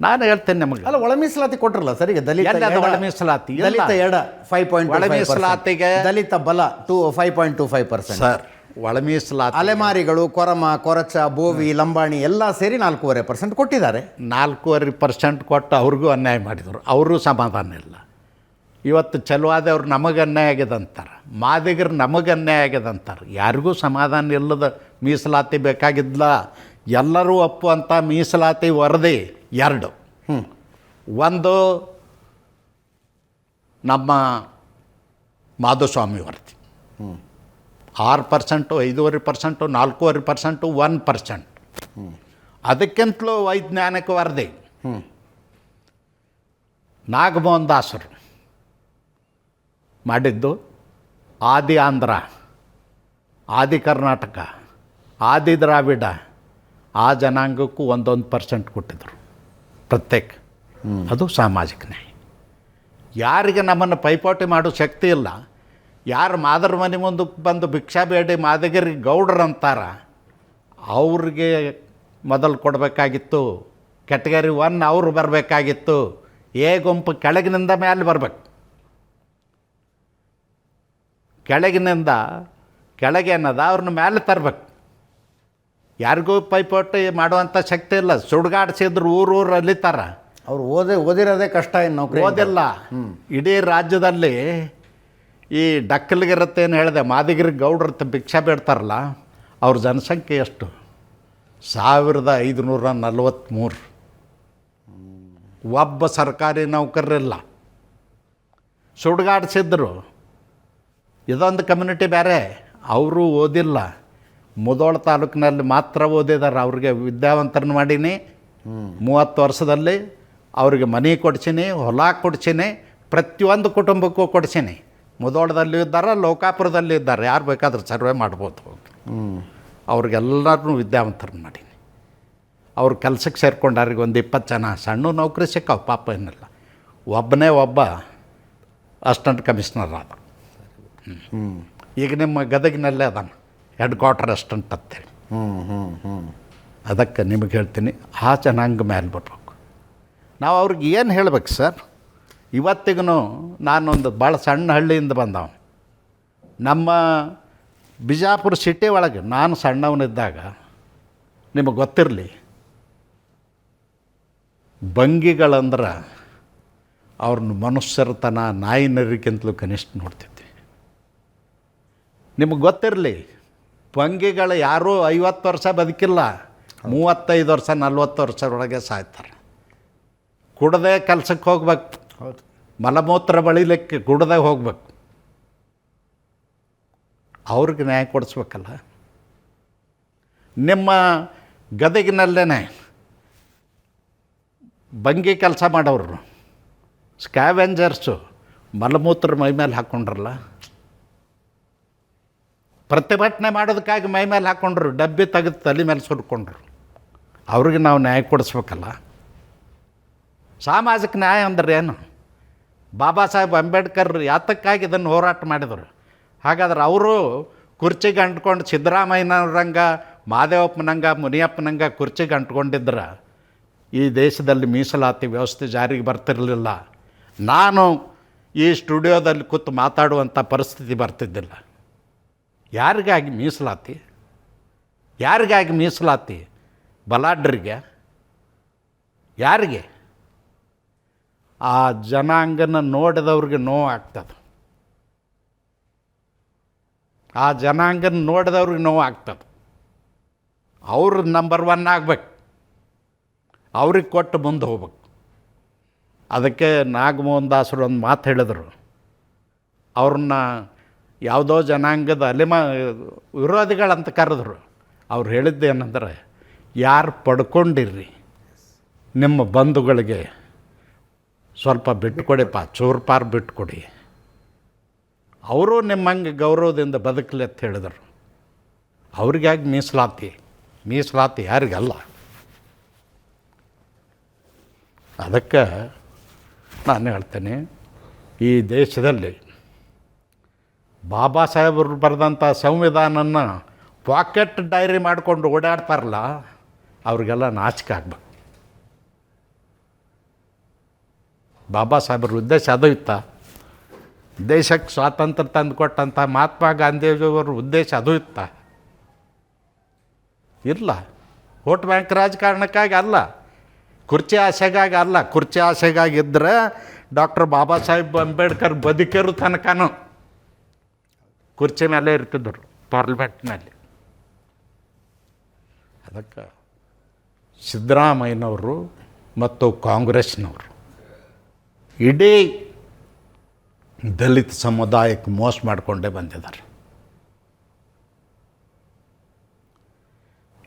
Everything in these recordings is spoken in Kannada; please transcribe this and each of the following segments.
ನಾನು ಹೇಳ್ತೇನೆ ನಿಮಗೆ. ಅಲ್ಲ, ಒಳ ಮೀಸಲಾತಿ ಕೊಟ್ರಲ್ಲ ಸರ್. ಈಗ ದಲಿತ ಒಳ ಮೀಸಲಾತಿ ದಲಿತ ಎಡ 5.25%, ಒಳ ಮೀಸಲಾತಿಗೆ ದಲಿತ ಬಲ 5.25%. ಸರ್, ಒಳ ಮೀಸಲಾತಿ ಅಲೆಮಾರಿಗಳು, ಕೊರಚ, ಬೋವಿ, ಲಂಬಾಣಿ ಎಲ್ಲ ಸೇರಿ 4.5% ಕೊಟ್ಟಿದ್ದಾರೆ. 4.5% ಕೊಟ್ಟು ಅವ್ರಿಗೂ ಅನ್ಯಾಯ ಮಾಡಿದರು. ಅವರು ಸಮಾಧಾನ ಇಲ್ಲ. ಇವತ್ತು ಚಲುವಾದವ್ರು ನಮಗೆ ಅನ್ಯಾಯ ಆಗ್ಯದ ಅಂತಾರೆ, ಮಾದಿಗರು ನಮಗೆ ಅನ್ಯಾಯ ಆಗ್ಯದ ಅಂತಾರೆ. ಯಾರಿಗೂ ಸಮಾಧಾನ ಇಲ್ಲದ ಮೀಸಲಾತಿ ಬೇಕಾಗಿದ್ಲ. ಎಲ್ಲರೂ ಒಪ್ಪುವಂಥ ಮೀಸಲಾತಿ ವರದಿ 2. ಒಂದು ನಮ್ಮ ಮಾಧುಸ್ವಾಮಿ ವರದಿ 6%, 5.5%, 4.5%, 1%. ಅದಕ್ಕಿಂತಲೂ ವೈಜ್ಞಾನಿಕ ವರದಿ ನಾಗಮೋಹನ್ ದಾಸರು ಮಾಡಿದ್ದು. ಆದಿ ಆಂಧ್ರ, ಆದಿ ಕರ್ನಾಟಕ, ಆದಿ ದ್ರಾವಿಡ ಆ ಜನಾಂಗಕ್ಕೂ 1% ಕೊಟ್ಟಿದ್ದರು ಪ್ರತ್ಯೇಕ. ಅದು ಸಾಮಾಜಿಕ ನ್ಯಾಯ. ಯಾರಿಗೆ ನಮ್ಮನ್ನು ಪೈಪೋಟಿ ಮಾಡೋ ಶಕ್ತಿ ಇಲ್ಲ, ಯಾರು ಮಾದರ ಮನೆ ಮುಂದಕ್ಕೆ ಬಂದು ಭಿಕ್ಷಾ ಬೇಡಿ ಮಾದಿಗರಿಗೆ ಗೌಡ್ರು ಅಂತಾರ, ಅವ್ರಿಗೆ ಮೊದಲು ಕೊಡಬೇಕಾಗಿತ್ತು. ಕ್ಯಾಟಗರಿ 1 ಅವರು ಬರಬೇಕಾಗಿತ್ತು. ಎ ಗುಂಪು ಕೆಳಗಿನಿಂದ ಮೇಲೆ ಬರಬೇಕು. ಕೆಳಗಿನಿಂದ ಕೆಳಗೆ ಅನ್ನೋದು ಅವ್ರನ್ನ ಮೇಲೆ ತರಬೇಕು. ಯಾರಿಗೂ ಪೈಪೋಟಿ ಮಾಡುವಂಥ ಶಕ್ತಿ ಇಲ್ಲ. ಸುಡ್ಗಾಡ್ಸಿದ್ರು ಊರು ಅಲಿತಾರ. ಅವ್ರು ಓದಿರೋದೇ ಕಷ್ಟ. ಏನು ನೌಕರಿ ಓದಿಲ್ಲ. ಇಡೀ ರಾಜ್ಯದಲ್ಲಿ ಈ ಡಕ್ಕಲಿಗಿರುತ್ತೆ ಏನು ಹೇಳಿದೆ, ಮಾದಿಗರಿಗೆ ಗೌಡ್ರ ಭಿಕ್ಷಾ ಬೇಡ್ತಾರಲ್ಲ, ಅವ್ರ ಜನಸಂಖ್ಯೆ ಎಷ್ಟು? 1543. ಒಬ್ಬ ಸರ್ಕಾರಿ ನೌಕರರಿಲ್ಲ. ಸುಡ್ಗಾಡ್ಸಿದ್ರು. ಇದೊಂದು ಕಮ್ಯುನಿಟಿ ಬೇರೆ, ಅವರು ಓದಿಲ್ಲ. ಮುಧೋಳ ತಾಲೂಕಿನಲ್ಲಿ ಮಾತ್ರ ಓದಿದ್ದಾರೆ. ಅವ್ರಿಗೆ ವಿದ್ಯಾವಂತರನ್ನು ಮಾಡೀನಿ. 30 ವರ್ಷದಲ್ಲಿ ಅವ್ರಿಗೆ ಮನೆ ಕೊಡ್ಸೀನಿ, ಹೊಲ ಕೊಡ್ಸೀನಿ, ಪ್ರತಿಯೊಂದು ಕುಟುಂಬಕ್ಕೂ ಕೊಡ್ಸೀನಿ. ಮುಧೋಳದಲ್ಲಿ ಇದ್ದಾರೆ, ಲೋಕಾಪುರದಲ್ಲಿ ಇದ್ದಾರೆ. ಯಾರು ಬೇಕಾದ್ರೂ ಸರ್ವೆ ಮಾಡ್ಬೋದು. ಅವ್ರಿಗೆಲ್ಲರೂ ವಿದ್ಯಾವಂತರನ್ನು ಮಾಡೀನಿ. ಅವ್ರು ಕೆಲಸಕ್ಕೆ ಸೇರ್ಕೊಂಡಾರಿಗೆ ಒಂದು 20 ಜನ. ಸಣ್ಣ ನೌಕರಿ ಸಿಕ್ಕಾವು ಪಾಪ, ಏನಿಲ್ಲ. ಒಬ್ಬ ಅಸಿಸ್ಟೆಂಟ್ ಕಮಿಷನರ್ ಆದ. ಈಗ ನಿಮ್ಮ ಗದಗಿನಲ್ಲೇ ಅದಾನ ಹೆಡ್ ಕ್ವಾರ್ಟರ್ ಅಸಿಸ್ಟೆಂಟ್ ಅಂತೇಳಿ. ಅದಕ್ಕೆ ನಿಮಗೆ ಹೇಳ್ತೀನಿ, ಆ ಜನಾಂಗ ಮೇಲೆ ಬರ್ಬೇಕು. ನಾವು ಅವ್ರಿಗೆ ಏನು ಹೇಳ್ಬೇಕು ಸರ್? ಇವತ್ತಿಗೂ ನಾನೊಂದು ಭಾಳ ಸಣ್ಣ ಹಳ್ಳಿಯಿಂದ ಬಂದವ. ನಮ್ಮ ಬಿಜಾಪುರ ಸಿಟಿ ಒಳಗೆ ನಾನು ಸಣ್ಣವನಿದ್ದಾಗ, ನಿಮಗೆ ಗೊತ್ತಿರಲಿ, ಬಂಗಿಗಳಂದ್ರೆ ಅವ್ರನ್ನ ಮನುಷ್ಯರತನ ನಾಯಿ ನರಿಗಿಂತಲೂ ಕನಿಷ್ಠ ನೋಡ್ತಿದ್ವಿ. ನಿಮಗೆ ಗೊತ್ತಿರಲಿ, ಬಂಗಿಗಳು ಯಾರೂ 50 ವರ್ಷ ಬದುಕಿಲ್ಲ. 35 ವರ್ಷ 40 ವರ್ಷದೊಳಗೆ ಸಾಯ್ತಾರೆ. ಕುಡ್ದೇ ಕೆಲಸಕ್ಕೆ ಹೋಗ್ಬೇಕು. ಹೌದು. ಮಲಮೂತ್ರ ಬಳಿಲಿಕ್ಕೆ ಕುಡ್ದೇ ಹೋಗ್ಬೇಕು. ಅವ್ರಿಗೆ ನ್ಯಾಯ ಕೊಡಿಸ್ಬೇಕಲ್ಲ. ನಿಮ್ಮ ಗದಗಿನಲ್ಲೇ ಬಂಗಿ ಕೆಲಸ ಮಾಡೋರು, ಸ್ಕ್ಯಾವೆಂಜರ್ಸು, ಮಲಮೂತ್ರ ಮೈ ಮೇಲೆ ಹಾಕ್ಕೊಂಡ್ರಲ್ಲ. ಪ್ರತಿಭಟನೆ ಮಾಡೋದಕ್ಕಾಗಿ ಮೈ ಮೇಲೆ ಹಾಕ್ಕೊಂಡ್ರು, ಡಬ್ಬಿ ತೆಗೆದು ತಲೆ ಮೇಲೆ ಸುಟ್ಕೊಂಡ್ರು. ಅವ್ರಿಗೆ ನಾವು ನ್ಯಾಯ ಕೊಡಿಸ್ಬೇಕಲ್ಲ. ಸಾಮಾಜಿಕ ನ್ಯಾಯ ಅಂದ್ರೆ ಏನು? ಬಾಬಾ ಸಾಹೇಬ್ ಅಂಬೇಡ್ಕರ್ ಯಾತಕ್ಕಾಗಿ ಇದನ್ನು ಹೋರಾಟ ಮಾಡಿದರು? ಹಾಗಾದ್ರೆ ಅವರು ಕುರ್ಚಿಗೆ ಅಂಟ್ಕೊಂಡು ಸಿದ್ದರಾಮಯ್ಯನವರಂಗ, ಮಾದೇವಪ್ಪನಂಗ, ಮುನಿಯಪ್ಪನಂಗ ಕುರ್ಚಿಗೆ ಅಂಟ್ಕೊಂಡಿದ್ರೆ ಈ ದೇಶದಲ್ಲಿ ಮೀಸಲಾತಿ ವ್ಯವಸ್ಥೆ ಜಾರಿಗೆ ಬರ್ತಿರಲಿಲ್ಲ. ನಾನು ಈ ಸ್ಟುಡಿಯೋದಲ್ಲಿ ಕೂತು ಮಾತಾಡುವಂಥ ಪರಿಸ್ಥಿತಿ ಬರ್ತಿದ್ದಿಲ್ಲ. ಯಾರಿಗಾಗಿ ಮೀಸಲಾತಿ? ಯಾರಿಗಾಗಿ ಮೀಸಲಾತಿ? ಬಲಾಢ್ಯರಿಗೆ? ಯಾರಿಗೆ? ಆ ಜನಾಂಗನ ನೋಡಿದವ್ರಿಗೆ ನೋವು ಆಗ್ತದೆ. ಆ ಜನಾಂಗನ ನೋಡಿದವ್ರಿಗೆ ನೋವು ಆಗ್ತದೆ. ಅವ್ರು ನಂಬರ್ 1 ಆಗ್ಬೇಕು. ಅವ್ರಿಗೆ ಕೊಟ್ಟು ಮುಂದೆ ಹೋಗ್ಬೇಕು. ಅದಕ್ಕೆ ನಾಗಮೋಹನ್ ದಾಸರು ಒಂದು ಮಾತು ಹೇಳಿದರು. ಅವ್ರನ್ನ ಯಾವುದೋ ಜನಾಂಗದ ವಿರೋಧಿಗಳಂತ ಕರೆದ್ರು. ಅವ್ರು ಹೇಳಿದ್ದೇನೆಂದರೆ, ಯಾರು ಪಡ್ಕೊಂಡಿರ್ರಿ ನಿಮ್ಮ ಬಂಧುಗಳಿಗೆ ಸ್ವಲ್ಪ ಬಿಟ್ಟುಕೊಡಿಪ್ಪ, ಚೂರ್ಪಾರು ಬಿಟ್ಟುಕೊಡಿ, ಅವರು ನಿಮ್ಮಂಗೆ ಗೌರವದಿಂದ ಬದುಕಲಿ ಅಂತ ಹೇಳಿದರು. ಅವ್ರಿಗಾಗಿ ಮೀಸಲಾತಿ ಯಾರಿಗಲ್ಲ. ಅದಕ್ಕೆ ನಾನು ಹೇಳ್ತೇನೆ, ಈ ದೇಶದಲ್ಲಿ ಬಾಬಾ ಸಾಹೇಬರು ಬರೆದಂಥ ಸಂವಿಧಾನನ ಪಾಕೆಟ್ ಡೈರಿ ಮಾಡಿಕೊಂಡು ಓಡಾಡ್ತಾರಲ್ಲ, ಅವ್ರಿಗೆಲ್ಲ ನಾಚಿಕೆ ಆಗ್ಬೇಕು. ಬಾಬಾ ಸಾಹೇಬ್ರ ಉದ್ದೇಶ ಅದು ಇತ್ತ? ದೇಶಕ್ಕೆ ಸ್ವಾತಂತ್ರ್ಯ ತಂದು ಕೊಟ್ಟಂಥ ಮಹಾತ್ಮ ಗಾಂಧೀಜಿಯವರ ಉದ್ದೇಶ ಅದು ಇತ್ತ? ಇಲ್ಲ. ವೋಟ್ ಬ್ಯಾಂಕ್ ರಾಜಕಾರಣಕ್ಕಾಗಿ ಅಲ್ಲ, ಕುರ್ಚಿ ಆಸೆಗಾಗಿ ಅಲ್ಲ. ಕುರ್ಚಿ ಆಸೆಗಾಗಿದ್ದರೆ ಡಾಕ್ಟರ್ ಬಾಬಾ ಸಾಹೇಬ್ ಅಂಬೇಡ್ಕರ್ ಬದುಕಿರೋ ತನಕನೂ ಕುರ್ಚಿ ಮೇಲೆ ಇರ್ತಿದ್ದರು ಪಾರ್ಲಿಮೆಂಟ್ನಲ್ಲಿ. ಅದಕ್ಕೆ ಸಿದ್ದರಾಮಯ್ಯನವರು ಮತ್ತು ಕಾಂಗ್ರೆಸ್ನವರು ಇಡೀ ದಲಿತ ಸಮುದಾಯಕ್ಕೆ ಮೋಸ ಮಾಡಿಕೊಂಡೇ ಬಂದಿದ್ದಾರೆ.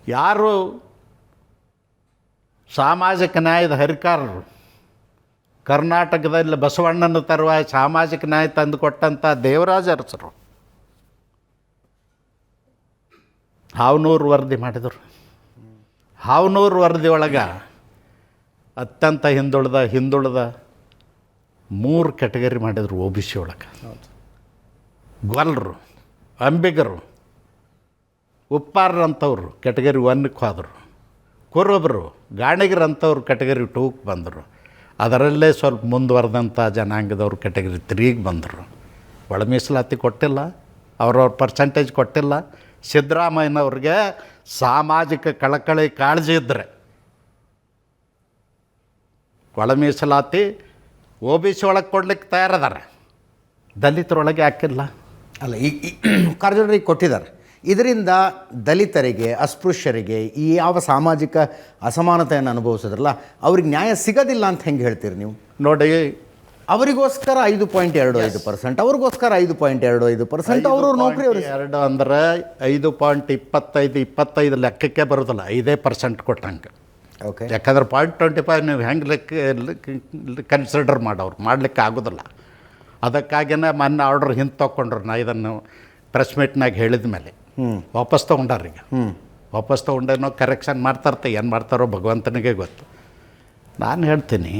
ಯಾರು ಸಾಮಾಜಿಕ ನ್ಯಾಯದ ಹರಿಕಾರರು, ಕರ್ನಾಟಕದಲ್ಲಿ ಬಸವಣ್ಣನ ತರುವಾಯ ಸಾಮಾಜಿಕ ನ್ಯಾಯ ತಂದುಕೊಟ್ಟಂಥ ದೇವರಾಜ ಅರಸರು ಹಾವನೂರು ವರದಿ ಮಾಡಿದರು. ಹಾವನೂರು ವರದಿ ಒಳಗೆ ಅತ್ಯಂತ ಹಿಂದುಳಿದ 3 ಕ್ಯಾಟಗರಿ ಮಾಡಿದರು ಒ ಬಿ ಸಿ ಒಳಗೆ. ಗೊಲ್ಲರು, ಅಂಬಿಗರು, ಉಪ್ಪಾರರಂಥವ್ರು ಕ್ಯಾಟಗರಿ 1ಕ್ಕೆ ಹೋದರು. ಕುರುಬರು, ಗಾಣಿಗರಂಥವ್ರು ಕ್ಯಾಟಗರಿ 2ಕ್ಕೆ ಬಂದರು. ಅದರಲ್ಲೇ ಸ್ವಲ್ಪ ಮುಂದುವರೆದಂಥ ಜನಾಂಗದವ್ರು ಕ್ಯಾಟಗರಿ 3ಗೆ ಬಂದರು. ಒಳ ಮೀಸಲಾತಿ ಕೊಟ್ಟಿಲ್ಲ, ಅವ್ರವ್ರ ಪರ್ಸೆಂಟೇಜ್ ಕೊಟ್ಟಿಲ್ಲ. ಸಿದ್ದರಾಮಯ್ಯನವ್ರಿಗೆ ಸಾಮಾಜಿಕ ಕಳಕಳಿ ಕಾಳಜಿ ಇದ್ದರೆ ಒಳ ಮೀಸಲಾತಿ ಒ ಬಿ ಸಿ ಒಳಗೆ ಕೊಡ್ಲಿಕ್ಕೆ ತಯಾರದಾರೆ, ದಲಿತರೊಳಗೆ ಹಾಕಿಲ್ಲ. ಅಲ್ಲ, ಈ ಕಾರಜೋಳರಿಗೆ ಕೊಟ್ಟಿದ್ದಾರೆ. ಇದರಿಂದ ದಲಿತರಿಗೆ, ಅಸ್ಪೃಶ್ಯರಿಗೆ, ಈ ಯಾವ ಸಾಮಾಜಿಕ ಅಸಮಾನತೆಯನ್ನು ಅನುಭವಿಸಿದ್ರಲ್ಲ ಅವ್ರಿಗೆ ನ್ಯಾಯ ಸಿಗೋದಿಲ್ಲ ಅಂತ ಹೆಂಗೆ ಹೇಳ್ತೀರಿ ನೀವು? ನೋಡಿ, ಅವರಿಗೋಸ್ಕರ 5.25%, ಅವ್ರಿಗೋಸ್ಕರ 5.25%, ಅವರು ನೌಕರಿ ಅವ್ರಿಗೆ 2 ಅಂದರೆ 5.25 ಲೆಕ್ಕಕ್ಕೆ ಬರೋದಿಲ್ಲ, 5% ಕೊಟ್ಟಂಗೆ. ಓಕೆ. ಯಾಕಂದ್ರೆ 0.25 ನೀವು ಹೆಂಗೆ ಕನ್ಸಿಡರ್ ಮಾಡೋರು ಮಾಡಲಿಕ್ಕೆ ಆಗೋದಿಲ್ಲ. ಅದಕ್ಕಾಗಿಯೇ ಮೊನ್ನೆ ಆರ್ಡ್ರ್ ಹಿಂದೆ ತೊಗೊಂಡ್ರು. ನಾ ಇದನ್ನು ಪ್ರೆಸ್ ಮೀಟ್ನಾಗ ಹೇಳಿದ ಮೇಲೆ ವಾಪಸ್ ತೊಗೊಂಡಾರೀಗ. ವಾಪಸ್ ತೊಗೊಂಡೇನೋ ಕರೆಕ್ಷನ್ ಮಾಡ್ತಾರತ್ತೆ, ಏನು ಮಾಡ್ತಾರೋ ಭಗವಂತನಿಗೆ ಗೊತ್ತು. ನಾನು ಹೇಳ್ತೀನಿ,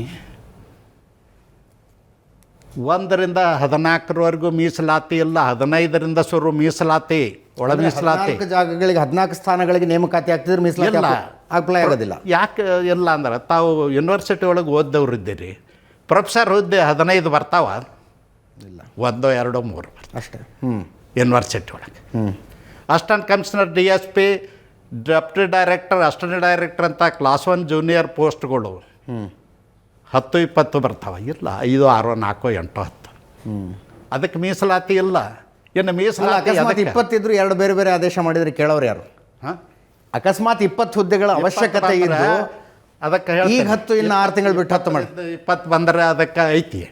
1ರಿಂದ 14ರವರೆಗೂ ಮೀಸಲಾತಿ ಇಲ್ಲ, 15ರಿಂದ ಶುರು ಮೀಸಲಾತಿ, ಒಳ ಮೀಸಲಾತಿ. 14 ಜಾಗಗಳಿಗೆ 14 ಸ್ಥಾನಗಳಿಗೆ ನೇಮಕಾತಿ ಆಗ್ತಿದ್ರೆ ಮೀಸಲಾತಿ ಇಲ್ಲ, ಅಪ್ಲೈ ಆಗೋದಿಲ್ಲ. ಯಾಕೆ ಇಲ್ಲ ಅಂದ್ರೆ ತಾವು ಯೂನಿವರ್ಸಿಟಿ ಒಳಗೆ ಓದ್ದವ್ರು ಇದ್ದೀರಿ, ಪ್ರೊಫೆಸರ್ ಹುದ್ದೆ 15 ಬರ್ತಾವ? ಇಲ್ಲ, 1, 2, 3 ಅಷ್ಟೇ. ಯೂನಿವರ್ಸಿಟಿ ಒಳಗೆ assistant commissioner, DSP, deputy director, assistant director ಅಂತ ಕ್ಲಾಸ್ 1 ಜೂನಿಯರ್ ಪೋಸ್ಟ್ಗಳು 10-20 ಬರ್ತಾವೆ. ಇಲ್ಲ, 5, 6, 4, 8, 10. ಅದಕ್ಕೆ ಮೀಸಲಾತಿ ಇಲ್ಲ. ಇನ್ನು ಮೀಸಲಾತಿ ಅಕಸ್ಮಾತ್ 20 ಇದ್ರು 2 ಬೇರೆ ಬೇರೆ ಆದೇಶ ಮಾಡಿದರೆ ಕೇಳೋರು ಯಾರು? ಹಾಂ, ಅಕಸ್ಮಾತ್ 20 ಹುದ್ದೆಗಳ ಅವಶ್ಯಕತೆ ಇದ್ದು ಅದಕ್ಕೆ ಈಗ 10 ಇನ್ನು 6 ತಿಂಗಳು ಬಿಟ್ಟು 10 ಮಾಡಿ 20 ಬಂದರೆ ಅದಕ್ಕೆ ಐತಿ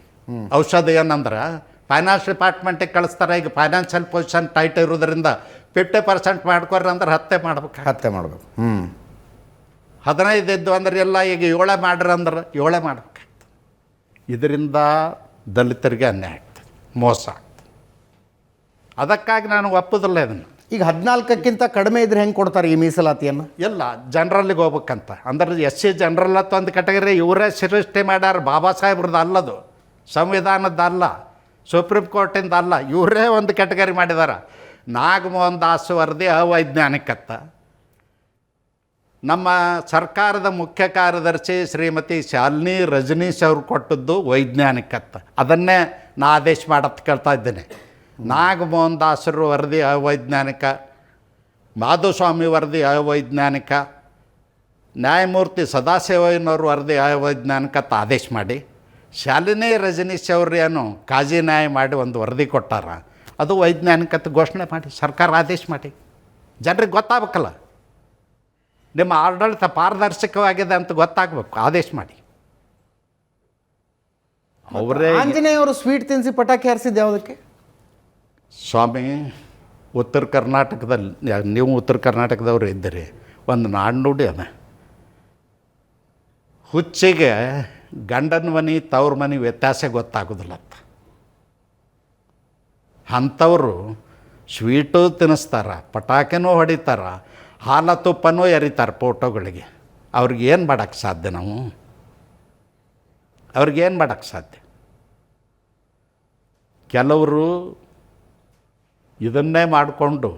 ಔಷಧ. ಏನಂದ್ರೆ ಫೈನಾನ್ಸ್ ಡಿಪಾರ್ಟ್ಮೆಂಟಿಗೆ ಕಳಿಸ್ತಾರೆ. ಈಗ ಫೈನಾನ್ಷಿಯಲ್ ಪೊಸಿಷನ್ ಟೈಟ್ ಇರೋದ್ರಿಂದ 50% ಮಾಡ್ಕೊಡ್ರಿ ಅಂದ್ರೆ 10 ಮಾಡ್ಬೇಕು. 10 ಮಾಡಬೇಕು. 15 ಇದ್ದು ಅಂದ್ರೆ ಎಲ್ಲ ಈಗ 7 ಮಾಡ್ರಿ ಅಂದ್ರೆ 7 ಮಾಡ್ಬೇಕಾಗ್ತದೆ. ಇದರಿಂದ ದಲಿತರಿಗೆ ಅನ್ಯಾಯ ಆಗ್ತದೆ, ಮೋಸ ಆಗ್ತದೆ. ಅದಕ್ಕಾಗಿ ನಾನು ಒಪ್ಪೋದಿಲ್ಲ ಇದನ್ನು. ಈಗ 14ಕ್ಕಿಂತ ಕಡಿಮೆ ಇದ್ರೆ ಹೆಂಗೆ ಕೊಡ್ತಾರೆ ಈ ಮೀಸಲಾತಿಯನ್ನು? ಎಲ್ಲ ಜನರಲ್ಲಿಗೆ ಹೋಗ್ಬೇಕಂತ. ಅಂದ್ರೆ SC ಜನರಲ್ ಅಂತ ಒಂದು ಕ್ಯಾಟಗರಿ ಇವರೇ ಸೃಷ್ಟಿ ಮಾಡ್ಯಾರ. ಬಾಬಾ ಸಾಹೇಬ್ರದ್ದು ಅಲ್ಲದು, ಸಂವಿಧಾನದ ಅಲ್ಲ, ಸುಪ್ರೀಂ ಕೋರ್ಟಿಂದ ಅಲ್ಲ, ಇವರೇ ಒಂದು ಕ್ಯಾಟಗರಿ ಮಾಡಿದಾರ. ನಾಗಮೋಹನ್ ದಾಸ್ ವರದಿ ಅವೈಜ್ಞಾನಿಕತ್ತ. ನಮ್ಮ ಸರ್ಕಾರದ ಮುಖ್ಯ ಕಾರ್ಯದರ್ಶಿ ಶ್ರೀಮತಿ ಶಾಲಿನಿ ರಜನೀಶ್ ಅವರು ಕೊಟ್ಟದ್ದು ವೈಜ್ಞಾನಿಕತ್ತ. ಅದನ್ನೇ ನಾ ಆದೇಶ ಮಾಡತ್ತೆ ಕೇಳ್ತಾ ಇದ್ದೇನೆ. ನಾಗಮೋಹನ್ ದಾಸರು ವರದಿ ಅವೈಜ್ಞಾನಿಕ, ಮಾಧುಸ್ವಾಮಿ ವರದಿ ಅವೈಜ್ಞಾನಿಕ, ನ್ಯಾಯಮೂರ್ತಿ ಸದಾಶಿವಯ್ಯನವ್ರ ವರದಿ ಅವೈಜ್ಞಾನಿಕತ್ತ ಆದೇಶ ಮಾಡಿ, ಶಾಲಿನಿ ರಜನೀಶ್ ಅವರು ಏನು ಕಾಜಿ ನ್ಯಾಯ ಮಾಡಿ ಒಂದು ವರದಿ ಕೊಟ್ಟಾರ, ಅದು ವೈಜ್ಞಾನಿಕತೆ ಘೋಷಣೆ ಮಾಡಿ ಸರ್ಕಾರ ಆದೇಶ ಮಾಡಿ. ಜನರಿಗೆ ಗೊತ್ತಾಗಬೇಕಲ್ಲ, ನಿಮ್ಮ ಆಡಳಿತ ಪಾರದರ್ಶಕವಾಗಿದೆ ಅಂತ ಗೊತ್ತಾಗಬೇಕು, ಆದೇಶ ಮಾಡಿ. ಅವರೇ ಆಂಜನೇಯವರು ಸ್ವೀಟ್ ತಿನ್ನಿಸಿ ಪಟಾಕಿ ಹಾರಿಸಿದ್ದು ಯಾವುದಕ್ಕೆ? ಸ್ವಾಮಿ, ಉತ್ತರ ಕರ್ನಾಟಕದಲ್ಲಿ, ನೀವು ಉತ್ತರ ಕರ್ನಾಟಕದವರು ಇದ್ದೀರಿ, ಒಂದು ನಾಣ್ಣುಡಿ ಅದ, ಹುಚ್ಚಿಗೆ ಗಂಡನ ಮನೆ ತವ್ರ ಮನೆ ವ್ಯತ್ಯಾಸ ಗೊತ್ತಾಗೋದಿಲ್ಲತ್ತ. ಅಂಥವರು ಸ್ವೀಟು ತಿನ್ನಿಸ್ತಾರ, ಪಟಾಕಿನೂ ಹೊಡಿತಾರ, ಹಾಲ ತುಪ್ಪನೂ ಎರಿತಾರೆ ಫೋಟೋಗಳಿಗೆ. ಅವ್ರಿಗೇನು ಮಾಡೋಕ್ಕೆ ಸಾಧ್ಯ? ನಾವು ಅವ್ರಿಗೇನು ಮಾಡೋಕ್ಕೆ ಸಾಧ್ಯ? ಕೆಲವರು ಇದನ್ನೇ ಮಾಡಿಕೊಂಡು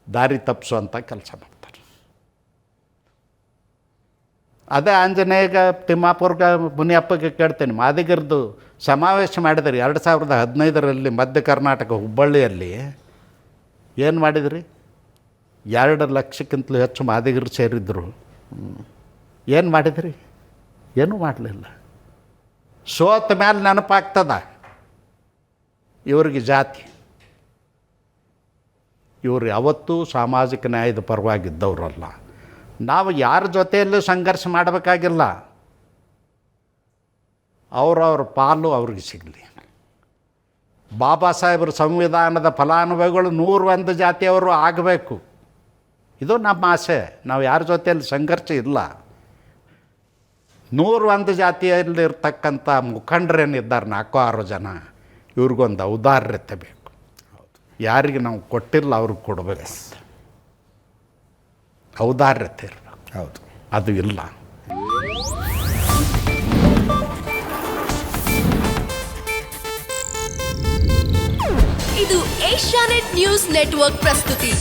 ದಾರಿ ತಪ್ಪಿಸುವಂಥ ಕೆಲಸ ಮಾಡ್ತಾರೆ. ಅದೇ ಆಂಜನೇಯಗ ತಿಮ್ಮಾಪುರ್ಗ ಮುನಿಯಪ್ಪಗೆ ಕೇಳ್ತೇನೆ, ಮಾದಿಗರದು ಸಮಾವೇಶ ಮಾಡಿದ್ರಿ 2015ರಲ್ಲಿ ಮಧ್ಯ ಕರ್ನಾಟಕ ಹುಬ್ಬಳ್ಳಿಯಲ್ಲಿ. ಏನು ಮಾಡಿದ್ರಿ? 2 ಲಕ್ಷಕ್ಕಿಂತಲೂ ಹೆಚ್ಚು ಮಾದಿಗರು ಸೇರಿದ್ರು. ಏನು ಮಾಡಿದ್ರಿ? ಏನೂ ಮಾಡಲಿಲ್ಲ. ಸೋತ ಮೇಲೆ ನೆನಪಾಗ್ತದ ಇವ್ರಿಗೆ ಜಾತಿ. ಇವರು ಯಾವತ್ತೂ ಸಾಮಾಜಿಕ ನ್ಯಾಯದ ಪರವಾಗಿದ್ದವರಲ್ಲ. ನಾವು ಯಾರ ಜೊತೆಯಲ್ಲೂ ಸಂಘರ್ಷ ಮಾಡಬೇಕಾಗಿಲ್ಲ. ಅವರವ್ರ ಪಾಲು ಅವ್ರಿಗೆ ಸಿಗಲಿ. ಬಾಬಾ ಸಾಹೇಬರ ಸಂವಿಧಾನದ ಫಲಾನುಭವಿಗಳು 101 ಜಾತಿಯವರು ಆಗಬೇಕು. ಇದು ನಮ್ಮ ಆಸೆ. ನಾವು ಯಾರ ಜೊತೆಯಲ್ಲಿ ಸಂಘರ್ಷ ಇಲ್ಲ. 101 ಜಾತಿಯಲ್ಲಿರ್ತಕ್ಕಂಥ ಮುಖಂಡರೇನಿದ್ದಾರೆ 4-6 ಜನ, ಇವ್ರಿಗೊಂದು ಔದಾರ್ಯತೆ ಬೇಕು. ಯಾರಿಗೆ ನಾವು ಕೊಟ್ಟಿಲ್ಲ ಅವ್ರಿಗೆ ಕೊಡಬೇಕು. ಔದಾರ್ಯತೆ ಇರಬೇಕು. ಹೌದು, ಅದು ಇಲ್ಲ. ಇದು ಏಷ್ಯಾನೆಟ್ ನ್ಯೂಸ್ ನೆಟ್ವರ್ಕ್ ಪ್ರಸ್ತುತಿ.